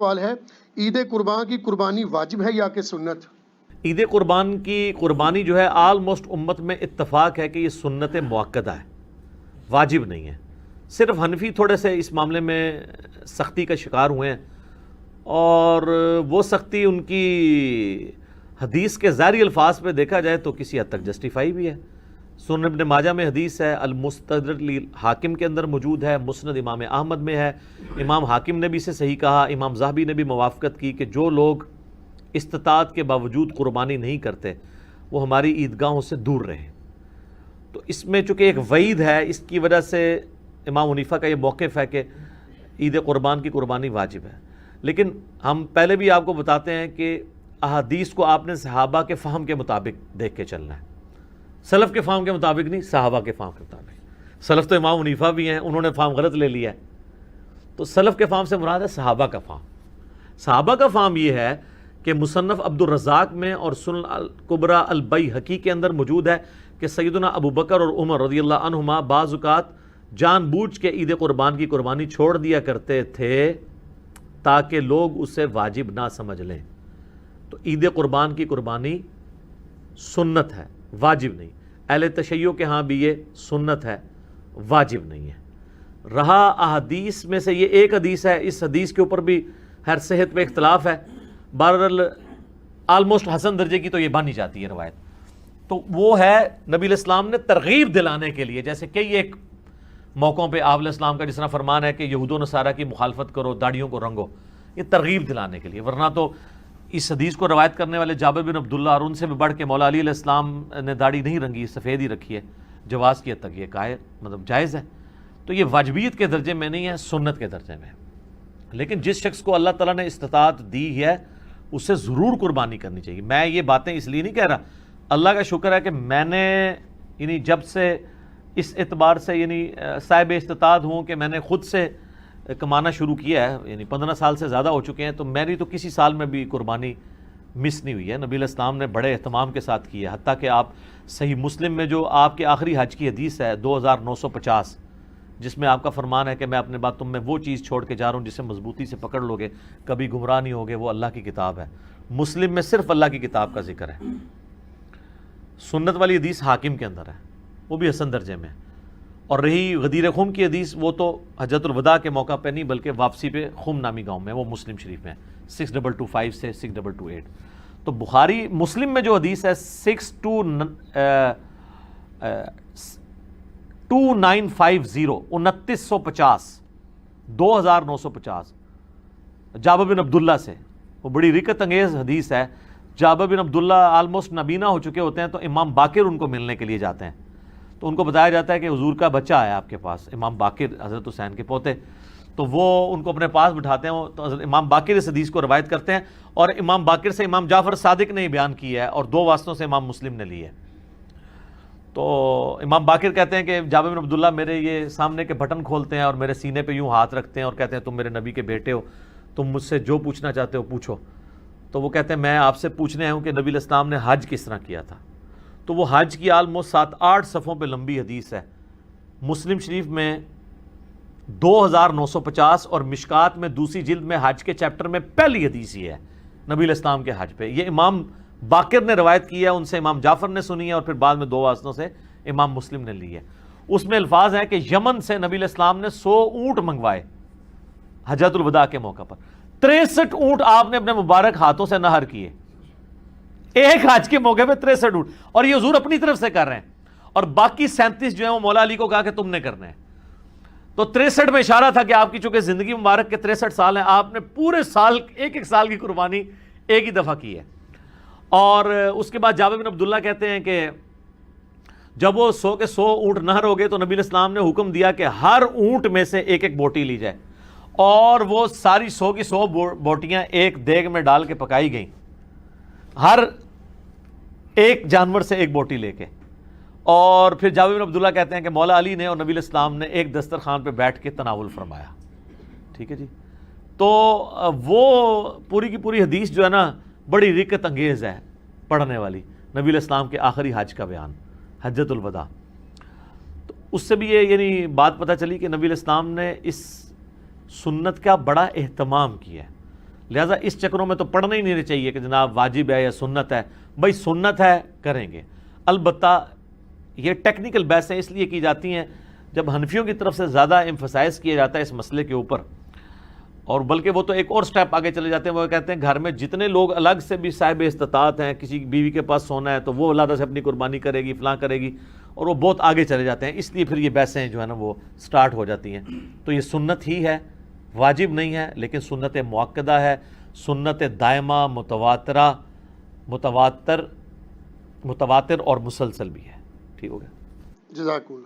سوال ہے، عید قربان کی قربانی واجب ہے یا کہ سنت؟ عید قربان کی قربانی جو ہے آلموسٹ امت میں اتفاق ہے کہ یہ سنت مؤکدہ ہے، واجب نہیں ہے۔ صرف حنفی تھوڑے سے اس معاملے میں سختی کا شکار ہوئے ہیں، اور وہ سختی ان کی حدیث کے ظاہری الفاظ پہ دیکھا جائے تو کسی حد تک جسٹیفائی بھی ہے۔ سنن ابن ماجہ میں حدیث ہے، المستدرک حاکم کے اندر موجود ہے، مسند امام احمد میں ہے، امام حاکم نے بھی اسے صحیح کہا، امام ذہبی نے بھی موافقت کی کہ جو لوگ استطاعت کے باوجود قربانی نہیں کرتے وہ ہماری عیدگاہوں سے دور رہیں۔ تو اس میں چونکہ ایک وعید ہے، اس کی وجہ سے امام حنیفہ کا یہ موقف ہے کہ عید قربان کی قربانی واجب ہے۔ لیکن ہم پہلے بھی آپ کو بتاتے ہیں کہ احادیث کو آپ نے صحابہ کے فہم کے مطابق دیکھ کے چلنا ہے، سلف کے فہم کے مطابق نہیں، صحابہ کے فہم کے مطابق۔ سلف تو امام حنیفہ بھی ہیں، انہوں نے فہم غلط لے لیا ہے، تو سلف کے فہم سے مراد ہے صحابہ کا فہم۔ صحابہ کا فہم یہ ہے کہ مصنف عبد الرزاق میں اور سنن الکبریٰ البیہقی کے اندر موجود ہے کہ سیدنا ابو بکر اور عمر رضی اللہ عنہما بعض اوقات جان بوجھ کے عید قربان کی قربانی چھوڑ دیا کرتے تھے تاکہ لوگ اسے واجب نہ سمجھ لیں۔ تو عید قربان کی قربانی سنت ہے، واجب نہیں۔ اہل تشیع کے ہاں بھی یہ سنت ہے، واجب نہیں ہے۔ رہا احادیث میں سے یہ ایک حدیث ہے، اس حدیث کے اوپر بھی ہر صحت پہ اختلاف ہے، بہرحال آلموسٹ حسن درجے کی تو یہ مانی جاتی ہے روایت۔ تو وہ ہے نبی علیہ السلام نے ترغیب دلانے کے لیے، جیسے کئی ایک موقعوں پہ آپ علیہ السلام کا جس طرح فرمان ہے کہ یہود و نصارہ کی مخالفت کرو، داڑھیوں کو رنگو، یہ ترغیب دلانے کے لیے۔ ورنہ تو اس حدیث کو روایت کرنے والے جابر بن عبداللہ اور ان سے بھی بڑھ کے مولا علی علیہ السلام نے داڑھی نہیں رنگی، سفید ہی رکھی ہے، جواز کی حد تک یہ جائز ہے۔ تو یہ واجبیت کے درجے میں نہیں ہے، سنت کے درجے میں۔ لیکن جس شخص کو اللہ تعالیٰ نے استطاعت دی ہے اسے ضرور قربانی کرنی چاہیے۔ میں یہ باتیں اس لیے نہیں کہہ رہا، اللہ کا شکر ہے کہ میں نے یعنی جب سے اس اعتبار سے یعنی صاحب استطاعت ہوں کہ میں نے خود سے کمانا شروع کیا ہے، یعنی 15 سال سے زیادہ ہو چکے ہیں، تو میری تو کسی سال میں بھی قربانی مس نہیں ہوئی ہے۔ نبی علیہ السلام نے بڑے اہتمام کے ساتھ کی ہے، حتیٰ کہ آپ صحیح مسلم میں جو آپ کے آخری حج کی حدیث ہے 2950، جس میں آپ کا فرمان ہے کہ میں اپنے بعد تم میں وہ چیز چھوڑ کے جا رہا ہوں جسے مضبوطی سے پکڑ لو گے، کبھی گمراہ نہیں ہوگے، وہ اللہ کی کتاب ہے۔ مسلم میں صرف اللہ کی کتاب کا ذکر ہے۔ سنت والی حدیث حاکم کے اندر ہے، وہ بھی حسن درجے میں ہے۔ اور رہی غدیر خم کی حدیث، وہ تو حجۃ الوداع کے موقع پہ نہیں بلکہ واپسی پہ خم نامی گاؤں میں، وہ مسلم شریف میں ہے 6225 سے 6228۔ تو بخاری مسلم میں جو حدیث ہے 2950 2950 2950 جابر بن عبداللہ سے، وہ بڑی رکت انگیز حدیث ہے۔ جابر بن عبداللہ آلموسٹ نابینا ہو چکے ہوتے ہیں، تو امام باقر ان کو ملنے کے لیے جاتے ہیں، تو ان کو بتایا جاتا ہے کہ حضور کا بچہ ہے آپ کے پاس، امام باقر حضرت حسین کے پوتے، تو وہ ان کو اپنے پاس بٹھاتے ہیں، تو حضرت امام باقر اس حدیث کو روایت کرتے ہیں، اور امام باقر سے امام جعفر صادق نے بیان کیا ہے، اور 2 واسطوں سے امام مسلم نے لی ہے۔ تو امام باقر کہتے ہیں کہ جابر بن عبداللہ میرے یہ سامنے کے بٹن کھولتے ہیں اور میرے سینے پہ یوں ہاتھ رکھتے ہیں اور کہتے ہیں تم میرے نبی کے بیٹے ہو، تم مجھ سے جو پوچھنا چاہتے ہو پوچھو۔ تو وہ کہتے ہیں میں آپ سے پوچھنے آیا ہوں کہ نبی علیہ السلام نے حج کس طرح کیا تھا۔ تو وہ حج کی آلموسٹ 7-8 صفحوں پہ لمبی حدیث ہے، مسلم شریف میں 2950 اور مشکات میں دوسری جلد میں حج کے چیپٹر میں پہلی حدیث یہ ہے نبی علیہ السلام کے حج پہ۔ یہ امام باقر نے روایت کی ہے، ان سے امام جعفر نے سنی ہے، اور پھر بعد میں 2 واسطوں سے امام مسلم نے لی ہے۔ اس میں الفاظ ہیں کہ یمن سے نبی علیہ السلام نے 100 اونٹ منگوائے حجۃ الوداع کے موقع پر، 63 اونٹ آپ نے اپنے مبارک ہاتھوں سے نہر کیے ایک حج کے موقع پہ، 63 اونٹ، اور یہ حضور اپنی طرف سے کر رہے ہیں، اور باقی 37 جو ہیں وہ مولا علی کو کہا کہ تم نے کرنا ہے۔ تو 63 میں اشارہ تھا کہ آپ کی چونکہ زندگی مبارک کے 63 سال ہیں، آپ نے پورے سال ایک سال کی قربانی ایک ہی دفعہ کی ہے۔ اور اس کے بعد جابر بن عبداللہ کہتے ہیں کہ جب وہ 100 کے 100 اونٹ نہر ہو گئے تو نبی علیہ السلام نے حکم دیا کہ ہر اونٹ میں سے ایک ایک بوٹی لی جائے، اور وہ ساری 100 کی 100 بوٹیاں ایک دیگ میں ڈال کے پکائی گئیں، ہر ایک جانور سے ایک بوٹی لے کے۔ اور پھر جابر بن عبداللہ کہتے ہیں کہ مولا علی نے اور نبی علیہ السلام نے ایک دسترخوان پہ بیٹھ کے تناول فرمایا۔ ٹھیک ہے جی، تو وہ پوری کی پوری حدیث جو ہے نا بڑی رکت انگیز ہے پڑھنے والی، نبی علیہ السلام کے آخری حج کا بیان، حجۃ الوداع۔ تو اس سے بھی یہ یعنی بات پتہ چلی کہ نبی علیہ السلام نے اس سنت کا بڑا اہتمام کیا ہے۔ لہٰذا اس چکروں میں تو پڑھنا ہی نہیں چاہیے کہ جناب واجب ہے یا سنت ہے. بھائی سنت ہے کریں گے. البتہ یہ ٹیکنیکل بحثیں اس لیے کی جاتی ہیں جب حنفیوں کی طرف سے زیادہ ایمفسائز کیا جاتا ہے اس مسئلے کے اوپر, اور بلکہ وہ تو ایک اور سٹیپ آگے چلے جاتے ہیں. وہ کہتے ہیں گھر میں جتنے لوگ الگ سے بھی صاحب استطاعت ہیں, کسی بیوی کے پاس سونا ہے تو وہ علیحدہ سے اپنی قربانی کرے گی, فلاں کرے گی, اور وہ بہت آگے چلے جاتے ہیں. اس لیے پھر یہ بحثیں جو ہے نا وہ سٹارٹ ہو جاتی ہیں. تو یہ سنت ہی ہے, واجب نہیں ہے, لیکن سنت مؤکدہ ہے, سنت دائمہ, متواتر اور مسلسل بھی ہے. ٹھیک ہو گیا. جزاک اللہ.